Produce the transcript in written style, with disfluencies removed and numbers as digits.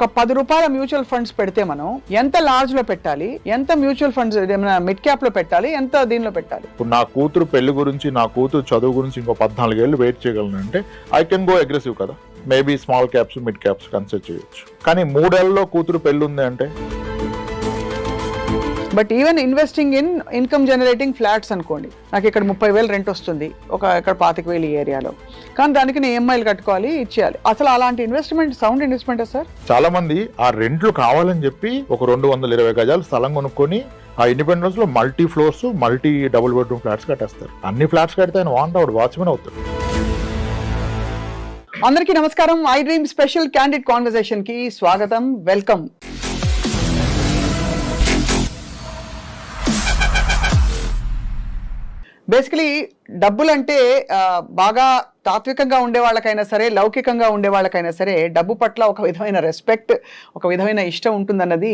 ఒక 10 రూపాయల mutual funds పెడితే మనం ఎంత లార్జ్ లో పెట్టాలి, ఎంత మ్యూచువల్ ఫండ్స్ ఏమైనా మిడ్ క్యాప్ లో పెట్టాలి, ఎంత దీనిలో పెట్టాలి? ఇప్పుడు నా కూతురు పెళ్లి గురించి, నా కూతురు చదువు గురించి ఇంకో 14 ఏళ్ళు వెయిట్ చేయగలను అంటే ఐ కెన్ గో అగ్రెసివ్ కదా. Maybe small caps, mid caps consider చేయొచ్చు. కానీ 3 ఏళ్లలో కూతురు పెళ్లి ఉంది అంటే, but even investing in income generating flats అనుకోండి, నాకు ఇక్కడ 30,000 రెంట్ వస్తుంది, ఇక్కడ 25,000 ఈ ఏరియాలో, కానీ దానికి నేను EMIలు కట్టుకోవాలి, ఇచ్చేయాలి. అసలు అలాంటి ఇన్వెస్ట్మెంట్ సౌండ్ ఇన్వెస్ట్మెంట్ సార్? చాలా మంది ఆ రెంట్లు కావాలని చెప్పి ఒక 220 గజాలు స్థలం కొనుక్కొని ఆ ఇండిపెండెన్స్ లో multi floors, multi double bedroom flats కట్టేస్తారు. అన్ని ఫ్లాట్స్ కడితే ఆయన వాచ్మెన్ అవుతాడు. అందరికీ నమస్కారం. I dream special candid conversation కి స్వాగతం, వెల్కమ్. బేసికలీ డబ్బులు అంటే బాగా తాత్వికంగా ఉండే వాళ్ళకైనా సరే, లౌకికంగా ఉండే వాళ్ళకైనా సరే డబ్బు పట్ల ఒక విధమైన రెస్పెక్ట్, ఒక విధమైన ఇష్టం ఉంటుందన్నది